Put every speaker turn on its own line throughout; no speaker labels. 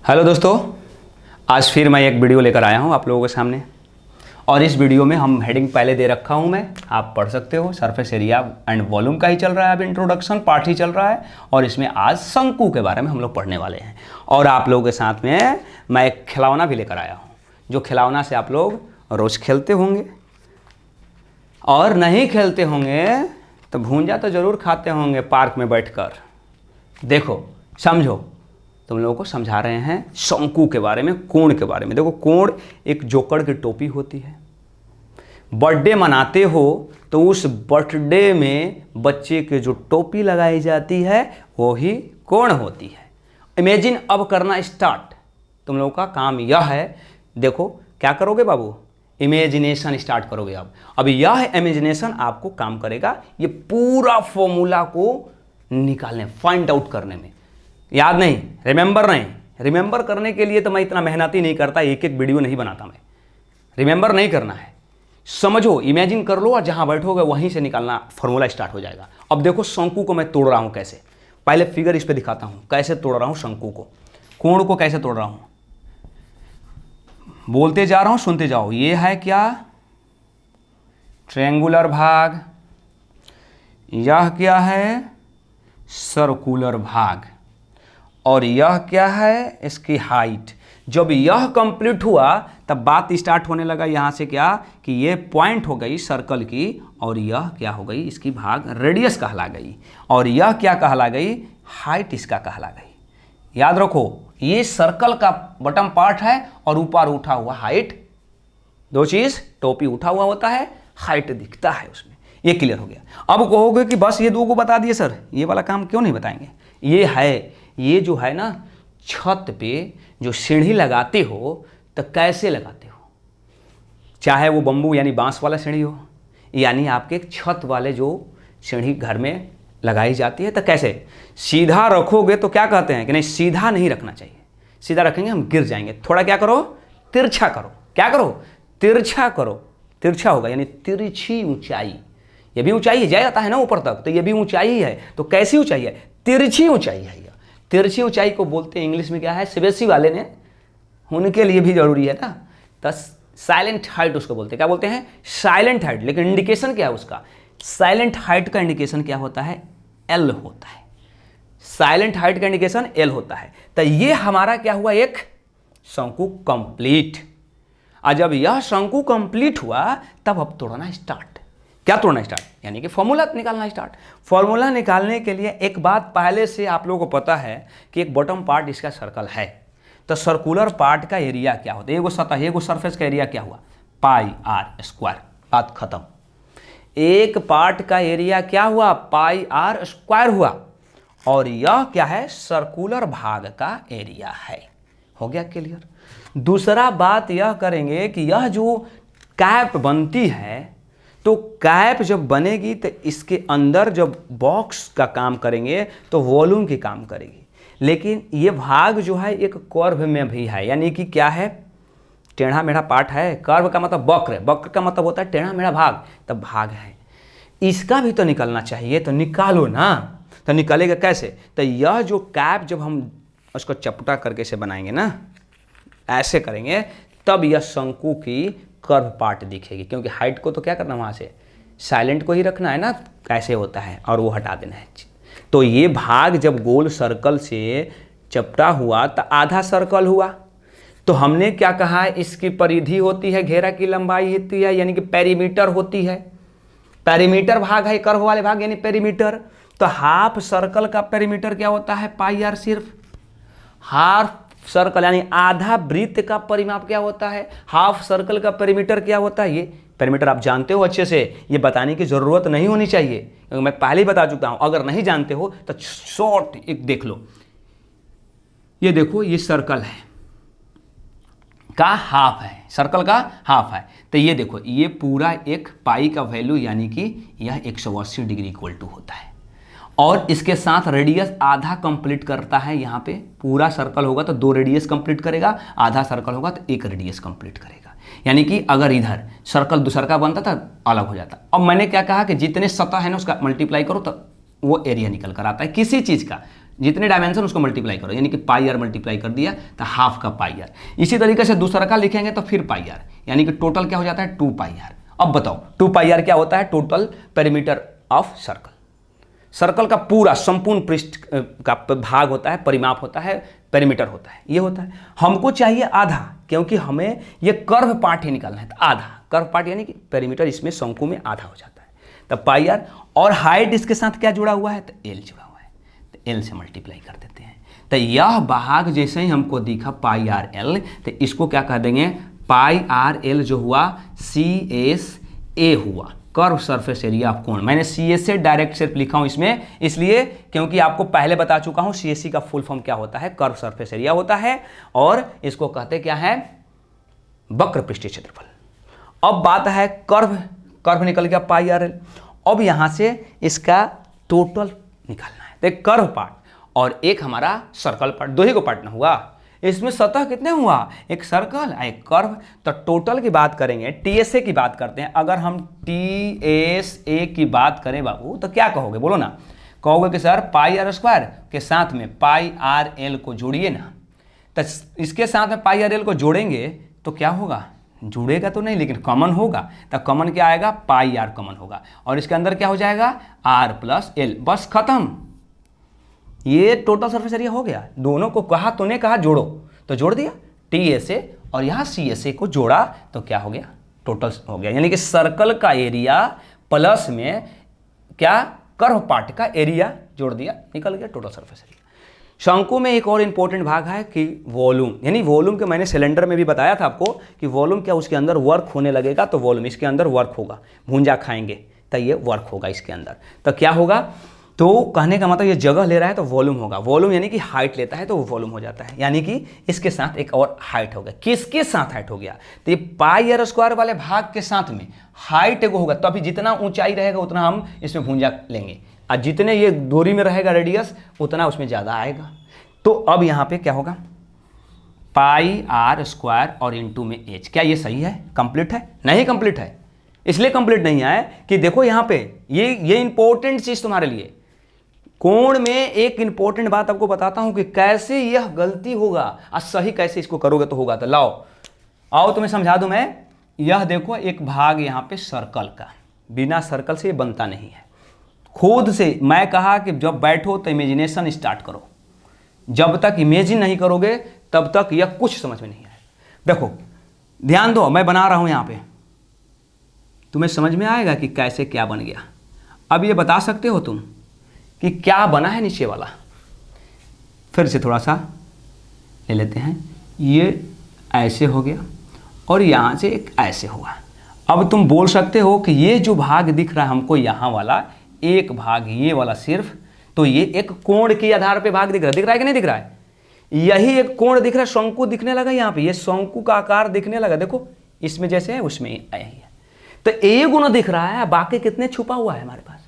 Hello दोस्तों, आज फिर मैं एक वीडियो लेकर आया हूं आप लोगों के सामने। और इस वीडियो में हम हेडिंग पहले दे रखा हूं मैं, आप पढ़ सकते हो। सरफेस एरिया एंड वॉल्यूम का ही चल रहा है, अब इंट्रोडक्शन पार्ट ही चल रहा है। और इसमें आज शंकु के बारे में हम लोग पढ़ने वाले हैं। और आप लोगों के साथ में मैं एक खिलौना भी लेकर आया हूँ, जो खिलौना से आप लोग रोज़ खेलते होंगे, और नहीं खेलते होंगे तो भूंजा तो ज़रूर खाते होंगे पार्क में बैठकर। देखो, समझो, तुम लोगों को समझा रहे हैं शंकु के बारे में, कोण के बारे में। देखो, कोण एक जोकर की टोपी होती है। बर्थडे मनाते हो तो उस बर्थडे में बच्चे के जो टोपी लगाई जाती है वो ही कोण होती है। इमेजिन अब करना स्टार्ट। तुम लोगों का काम यह है, देखो क्या करोगे बाबू, इमेजिनेशन स्टार्ट करोगे। अब यह इमेजिनेशन आपको काम करेगा ये पूरा फॉर्मूला को निकालने, फाइंड आउट करने में। याद नहीं, रिमेंबर नहीं। रिमेंबर करने के लिए तो मैं इतना मेहनत ही नहीं करता, एक एक वीडियो नहीं बनाता मैं। रिमेंबर नहीं करना है, समझो, इमेजिन कर लो और जहां बैठोगे वहीं से निकालना, फॉर्मूला स्टार्ट हो जाएगा। अब देखो शंकु को मैं तोड़ रहा हूं कैसे। पहले फिगर इस पे दिखाता हूं कैसे तोड़ रहा हूं शंकु को, कोण को कैसे तोड़ रहा हूं। बोलते जा रहा हूं, सुनते जाओ। ये है क्या, ट्रायंगुलर भाग। यह क्या है, सर्कुलर भाग। और यह क्या है, इसकी हाइट। जब यह कंप्लीट हुआ तब बात स्टार्ट होने लगा यहाँ से, क्या कि ये पॉइंट हो गई सर्कल की, और यह क्या हो गई, इसकी भाग रेडियस कहला गई। और यह क्या कहला गई, हाइट इसका कहला गई। याद रखो, ये सर्कल का बॉटम पार्ट है और ऊपर उठा हुआ हाइट। दो चीज, टोपी उठा हुआ होता है, हाइट दिखता है उसमें। ये क्लियर हो गया। अब कहोगे कि बस ये दो को बता दिए सर, ये वाला काम क्यों नहीं बताएंगे। ये है, ये जो है ना, छत पे जो सीढ़ी लगाते हो तो कैसे लगाते हो, चाहे वो बम्बू यानी बांस वाला सीढ़ी हो, यानी आपके छत वाले जो सीढ़ी घर में लगाई जाती है, तो कैसे सीधा रखोगे तो क्या कहते हैं कि नहीं, सीधा नहीं रखना चाहिए। सीधा रखेंगे हम गिर जाएंगे। थोड़ा क्या करो, तिरछा करो। क्या करो, तिरछा करो। तिरछा होगा यानी तिरछी ऊंचाई। ये भी ऊंचाई है, जाता है ना ऊपर तक, तो ये भी ऊंचाई है। तो कैसी ऊंचाई है, तिरछी ऊंचाई है। तिरछी ऊंचाई को बोलते हैं इंग्लिश में क्या है, सीबीएसई वाले ने, उनके लिए भी जरूरी है ना, तो साइलेंट हाइट उसको बोलते हैं। क्या बोलते हैं, साइलेंट हाइट। लेकिन इंडिकेशन क्या है उसका, साइलेंट हाइट का इंडिकेशन क्या होता है, एल होता है। साइलेंट हाइट का इंडिकेशन एल होता है। तो ये हमारा क्या हुआ, एक शंकु कंप्लीट। और जब यह शंकु कंप्लीट हुआ तब अब तोड़ना स्टार्ट। क्या तोड़ना स्टार्ट, यानी कि फॉर्मूला निकालना स्टार्ट। फॉर्मूला निकालने के लिए एक बात पहले से आप लोगों को पता है कि एक बॉटम पार्ट इसका सर्कल है, तो सर्कुलर पार्ट का एरिया क्या होता है, एगो सतह, एगो सरफेस का एरिया क्या हुआ, पाई आर स्क्वायर। बात खत्म। एक पार्ट का एरिया क्या हुआ, पाई आर स्क्वायर हुआ। और यह क्या है, सर्कुलर भाग का एरिया है। हो गया क्लियर। दूसरा बात यह करेंगे कि यह जो कैप बनती है, तो कैप जब बनेगी तो इसके अंदर जब बॉक्स का काम करेंगे तो वॉल्यूम की काम करेगी। लेकिन ये भाग जो है एक कर्व में भी है, यानी कि क्या है, टेढ़ा मेढ़ा पार्ट है। कर्व का मतलब वक्र, वक्र का मतलब होता है टेढ़ा मेढ़ा भाग, तब भाग है। इसका भी तो निकलना चाहिए, तो निकालो ना। तो निकलेगा कैसे, तो यह जो कैप जब हम उसको चपटा करके से बनाएंगे ना, ऐसे करेंगे, तब यह शंकु की कर्व पार्ट दिखेगी। क्योंकि हाइट को तो क्या करना, वहाँ से साइलेंट को ही रखना है ना, कैसे होता है, और वो हटा देना है। तो ये भाग जब गोल सर्कल से चपटा हुआ तो आधा सर्कल हुआ। तो हमने क्या कहा, इसकी परिधि होती है, घेरा की लंबाई होती है, यानी कि पेरीमीटर होती है। पेरीमीटर भाग है कर्व वाले भाग, यानी पेरीमीटर। तो हाफ सर्कल का पेरीमीटर क्या होता है, पाई आर। सिर्फ हाफ सर्कल यानी आधा वृत्त का परिमाप क्या होता है, हाफ सर्कल का पेरीमीटर क्या होता है। ये पेरीमीटर आप जानते हो अच्छे से, ये बताने की जरूरत नहीं होनी चाहिए, क्योंकि मैं पहले ही बता चुका हूं। अगर नहीं जानते हो तो शॉर्ट एक देख लो। ये देखो, ये सर्कल है का हाफ है, सर्कल का हाफ है। तो ये देखो, ये पूरा एक पाई का वैल्यू, यानी कि यह 180 डिग्री इक्वल टू होता है। और इसके साथ रेडियस आधा कंप्लीट करता है। यहाँ पे पूरा सर्कल होगा तो 2 रेडियस कंप्लीट करेगा, आधा सर्कल होगा तो 1 रेडियस कंप्लीट करेगा। यानी कि अगर इधर सर्कल दूसरा का बनता था, अलग हो जाता। अब मैंने क्या कहा कि जितने सतह है ना उसका मल्टीप्लाई करो तो वो एरिया निकल कर आता है किसी चीज़ का, जितने डायमेंशन उसको मल्टीप्लाई करो, यानी कि पाई आर मल्टीप्लाई कर दिया तो हाफ का पाई आर। इसी तरीके से दूसरा का लिखेंगे तो फिर पाई आर, यानी कि टोटल क्या हो जाता है 2 पाई आर। अब बताओ 2 पाई आर क्या होता है? Total perimeter of circle. Circle का पूरा संपूर्ण पृष्ठ का भाग होता है, परिमाप होता है, पेरीमीटर होता है, ये होता है। हमको चाहिए आधा, क्योंकि हमें ये कर्व पार्ट ही निकालना है, तो आधा कर्व पार्ट यानी कि पेरीमीटर इसमें शंकु में आधा हो जाता है। तब पाई आर और हाइट इसके साथ क्या जुड़ा हुआ है? तो एल जुड़ा हुआ है, तो एल से मल्टीप्लाई कर देते हैं। तो यह भाग जैसे ही हमको दिखा पाई आर एल, तो इसको क्या कह देंगे? पाई आर एल जो हुआ सी एस ए हुआ, कर्व सरफेस एरिया ऑफ कोण। मैंने सी एस से डायरेक्ट सिर्फ लिखा हूं इसमें, इसलिए क्योंकि आपको पहले बता चुका हूं सी एस सी का फुल फॉर्म क्या होता है? कर्व सरफेस एरिया होता है, और इसको कहते क्या है? वक्र पृष्ठीय क्षेत्रफल। अब बात है कर्व निकल गया पाई आर एल। अब यहां से इसका टोटल निकालना है, तो एक कर्व पार्ट और एक हमारा सर्कल पार्ट, दो ही को पार्ट ना हुआ। इसमें सतह कितने हुआ? एक सर्कल एक कर्व। तो टोटल की बात करेंगे, टीएसए की बात करते हैं। अगर हम टीएसए की बात करें बाबू, तो क्या कहोगे? बोलो ना। कहोगे कि सर पाई आर स्क्वायर के साथ में पाई आर एल को जोड़िए ना। तो इसके साथ में पाई आर एल को जोड़ेंगे तो क्या होगा? जुड़ेगा तो नहीं, लेकिन कॉमन होगा। तो कॉमन क्या आएगा? पाई आर कॉमन होगा, और इसके अंदर क्या हो जाएगा? R plus L. बस खत्म, ये टोटल सरफेस एरिया हो गया। दोनों को कहा, तूने कहा जोड़ो तो जोड़ दिया, टी एस ए और यहाँ सी एस ए को जोड़ा तो क्या हो गया? टोटल हो गया। यानी कि सर्कल का एरिया प्लस में क्या? कर्व पार्ट का एरिया जोड़ दिया, निकल गया टोटल सरफेस एरिया। शंकु में एक और इंपॉर्टेंट भाग है कि वॉल्यूम, यानी वॉल्यूम के मैंने सिलेंडर में भी बताया था आपको कि वॉल्यूम क्या, उसके अंदर वर्क होने लगेगा तो वॉल्यूम, इसके अंदर वर्क होगा। भूंजा खाएंगे तो ये वर्क होगा इसके अंदर, तो क्या होगा? तो कहने का मतलब ये जगह ले रहा है तो वॉल्यूम होगा। वॉल्यूम यानी कि हाइट लेता है तो वो वॉल्यूम हो जाता है, यानी कि इसके साथ एक और हाइट हो गया। किसके साथ हाइट हो गया? तो ये पाई आर स्क्वायर वाले भाग के साथ में हाइट एगो होगा, तो अभी जितना ऊंचाई रहेगा उतना हम इसमें भूंजा लेंगे, और जितने ये दूरी में रहेगा रेडियस उतना उसमें ज़्यादा आएगा। तो अब यहाँ पे क्या होगा? पाई आर स्क्वायर और इंटू में एच। क्या ये सही है? कंप्लीट है? नहीं कंप्लीट है। इसलिए कंप्लीट नहीं है कि देखो यहाँ पे ये इंपॉर्टेंट चीज़ तुम्हारे लिए, कोण में एक इंपॉर्टेंट बात आपको बताता हूं कि कैसे यह गलती होगा और सही कैसे इसको करोगे तो होगा। तो लाओ आओ तुम्हें समझा दूं मैं। यह देखो एक भाग यहां पे सर्कल का, बिना सर्कल से ये बनता नहीं है। खुद से मैं कहा कि जब बैठो तो इमेजिनेशन स्टार्ट करो, जब तक इमेजिन नहीं करोगे तब तक यह कुछ समझ में नहीं आए। देखो ध्यान दो, मैं बना रहा हूं यहां पे, तुम्हें समझ में आएगा कि कैसे क्या बन गया। अब ये बता सकते हो तुम कि क्या बना है नीचे वाला? फिर से थोड़ा सा ले लेते हैं। ये ऐसे हो गया और यहाँ से एक ऐसे हुआ। अब तुम बोल सकते हो कि ये जो भाग दिख रहा है हमको, यहाँ वाला एक भाग, ये वाला सिर्फ, तो ये एक कोण के आधार पे भाग दिख रहा है कि नहीं दिख रहा है? यही एक कोण दिख रहा है, शंकु दिखने लगा यहाँ पे, ये शंकु का आकार दिखने लगा। देखो इसमें जैसे है उसमें यही है। तो एक गुना दिख रहा है, बाकी कितने छुपा हुआ है हमारे पास?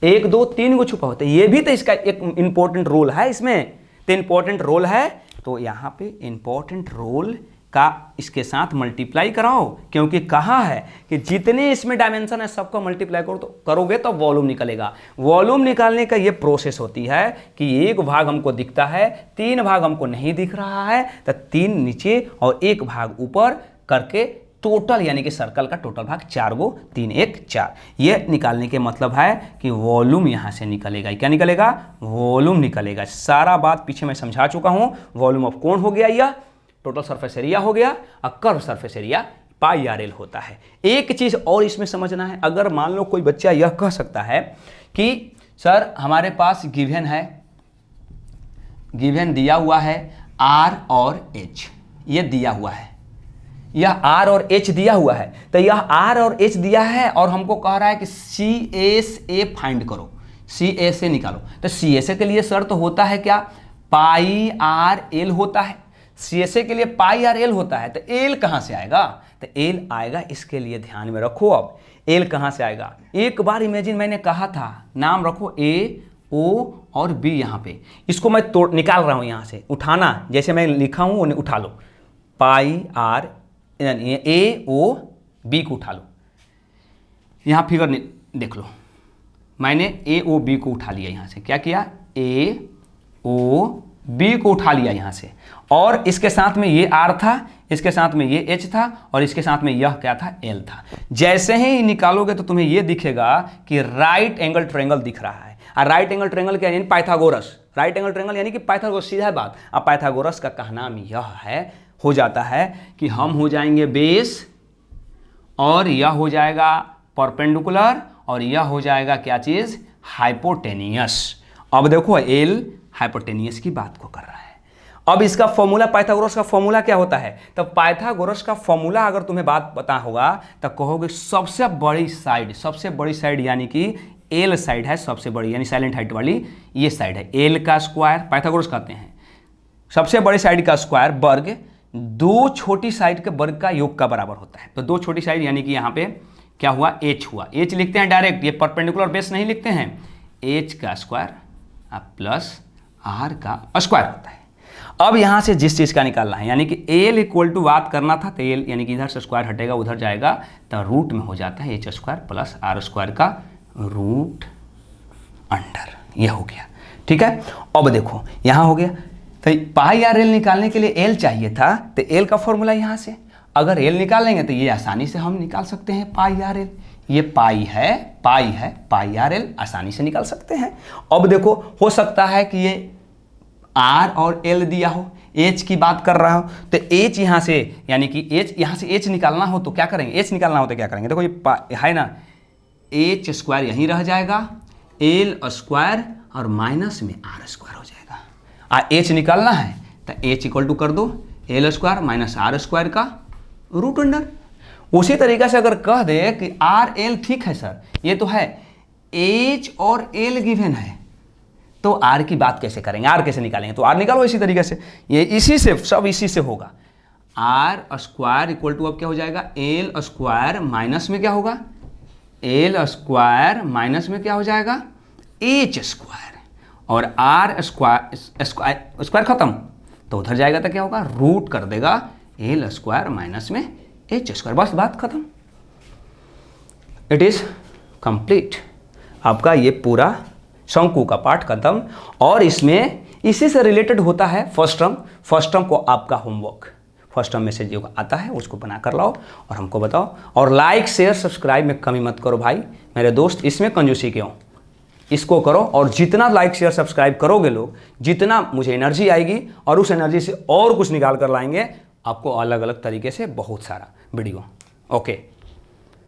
1 2 3 को छुपा होता है। ये भी तो इसका एक इंपॉर्टेंट रोल है इसमें, तो इंपॉर्टेंट रोल है, तो यहाँ पे इंपॉर्टेंट रोल का इसके साथ मल्टीप्लाई कराओ, क्योंकि कहा है कि जितने इसमें डायमेंशन है सबको मल्टीप्लाई करो, तो करोगे तो वॉल्यूम निकलेगा। वॉल्यूम निकालने का ये प्रोसेस होती है कि एक भाग हमको दिखता है, 3 भाग हमको नहीं दिख रहा है, तो 3 नीचे और 1 भाग ऊपर करके टोटल, यानी कि सर्कल का टोटल भाग 4 गो, 3 1 4। ये निकालने के मतलब है कि वॉल्यूम यहाँ से निकलेगा। क्या निकलेगा? वॉल्यूम निकलेगा। सारा बात पीछे मैं समझा चुका हूँ। वॉल्यूम ऑफ कोण हो गया, यह टोटल सरफेस एरिया हो गया, और curve surface area pi R L होता है। एक चीज़ और इसमें समझना है, अगर मान लो कोई बच्चा यह कह सकता है कि सर हमारे पास गिवन है, गिवन दिया हुआ है आर और एच, ये दिया हुआ है, यह आर और एच दिया हुआ है, तो यह आर और एच दिया है और हमको कह रहा है कि सी एस ए फाइंड करो, सी एस ए निकालो। तो सी एस ए के लिए शर्त होता है क्या? पाई आर एल होता है। सी एस ए के लिए पाई आर एल होता है, तो एल कहाँ से आएगा? तो एल आएगा, इसके लिए ध्यान में रखो। अब एल कहाँ से आएगा? एक बार इमेजिन मैंने कहा था, नाम रखो ए ओ और बी, यहाँ पे इसको मैं निकाल रहा हूँ, यहाँ से उठाना, जैसे मैं लिखा हूँ उठा लो, पाई आर ए ओ बी को उठा लो। यहाँ फिगर देख लो, मैंने ए ओ बी को उठा लिया, यहाँ से क्या किया? ए ओ बी को उठा लिया यहाँ से, और इसके साथ में ये आर था, इसके साथ में ये एच था, और इसके साथ में यह क्या था, एल था। जैसे ही निकालोगे तो तुम्हें ये दिखेगा कि राइट एंगल ट्रायंगल दिख रहा है। और राइट एंगल ट्रायंगल क्या यानी पाइथागोरस, राइट एंगल ट्रायंगल यानी कि पाइथागोरस, सीधा बात। अब पाइथागोरस का कहना यह है, हो जाता है कि हम हो जाएंगे बेस, और यह हो जाएगा परपेंडिकुलर, और यह हो जाएगा क्या चीज, हाइपोटेनियस। अब देखो एल हाइपोटेनियस की बात को कर रहा है। अब इसका फॉर्मूला, पाइथागोरस का फॉर्मूला क्या होता है, तब पाइथागोरस का फॉर्मूला अगर तुम्हें बात पता होगा तब कहोगे सबसे बड़ी साइड, सबसे बड़ी साइड यानी कि एल साइड है सबसे बड़ी, यानी साइलेंट हाइट वाली ये साइड है, एल का स्क्वायर पाइथागोरस कहते हैं। सबसे बड़ी साइड का स्क्वायर वर्ग दो छोटी साइड के वर्ग का योग का बराबर होता है। तो दो छोटी साइड यानी कि यहाँ पे क्या हुआ, एच हुआ, एच लिखते हैं डायरेक्ट, ये परपेंडिकुलर बेस नहीं लिखते हैं, एच का स्क्वायर प्लस आर का स्क्वायर होता है। अब यहाँ से जिस चीज़ का निकालना है, यानी कि एल इक्वल टू बात करना था, तो एल यानी कि इधर से स्क्वायर हटेगा उधर जाएगा, तो रूट में हो जाता है H square plus R square का रूट अंडर, ये हो गया। ठीक है, अब देखो यहाँ हो गया, तो पाई आर एल निकालने के लिए एल चाहिए था, तो एल का फॉर्मूला यहाँ से अगर एल निकाल लेंगे तो ये आसानी से हम निकाल सकते हैं पाई आर एल। ये पाई है, पाई आर एल आसानी से निकाल सकते हैं। अब देखो हो सकता है कि ये आर और एल दिया हो, एच की बात कर रहा हो, तो एच यहाँ से यानी कि एच यहाँ से एच निकालना हो तो क्या करेंगे, एच निकालना हो तो क्या करेंगे, देखो ये है ना, एच स्क्वायर यहीं रह जाएगा, एल स्क्वायर और माइनस में आर स्क्वायर हो जाएगा। एच निकालना है तो एच इक्वल टू कर दो L square minus R square का रूट अंडर। उसी तरीके से अगर कह दे कि आर एल ठीक है सर, ये तो है, एच और एल गिवन है, तो आर की बात कैसे करेंगे, आर कैसे निकालेंगे, तो आर निकालो इसी तरीके से, ये इसी से सब इसी से होगा। आर स्क्वायर इक्वल टू अब क्या हो जाएगा, एल स्क्वायर माइनस में क्या होगा, एल स्क्वायर माइनस में क्या हो जाएगा, एच स्क्वायर, और आर स्क्वायर खत्म तो उधर जाएगा तो क्या होगा, रूट कर देगा एल स्क्वायर माइनस में एच स्क्वायर, बस बात खत्म। It is complete. आपका ये पूरा शंकु का पाठ खत्म। और इसमें इसी से रिलेटेड होता है फर्स्ट टर्म को आपका होमवर्क, फर्स्ट टर्म में से जो आता है उसको बना कर लाओ और हमको बताओ। और लाइक शेयर सब्सक्राइब में कमी मत करो भाई मेरे दोस्त, इसमें कंजूसी क्यों, इसको करो। और जितना लाइक शेयर सब्सक्राइब करोगे लोग, जितना मुझे एनर्जी आएगी और उस एनर्जी से और कुछ निकाल कर लाएंगे आपको अलग अलग तरीके से बहुत सारा वीडियो। ओके।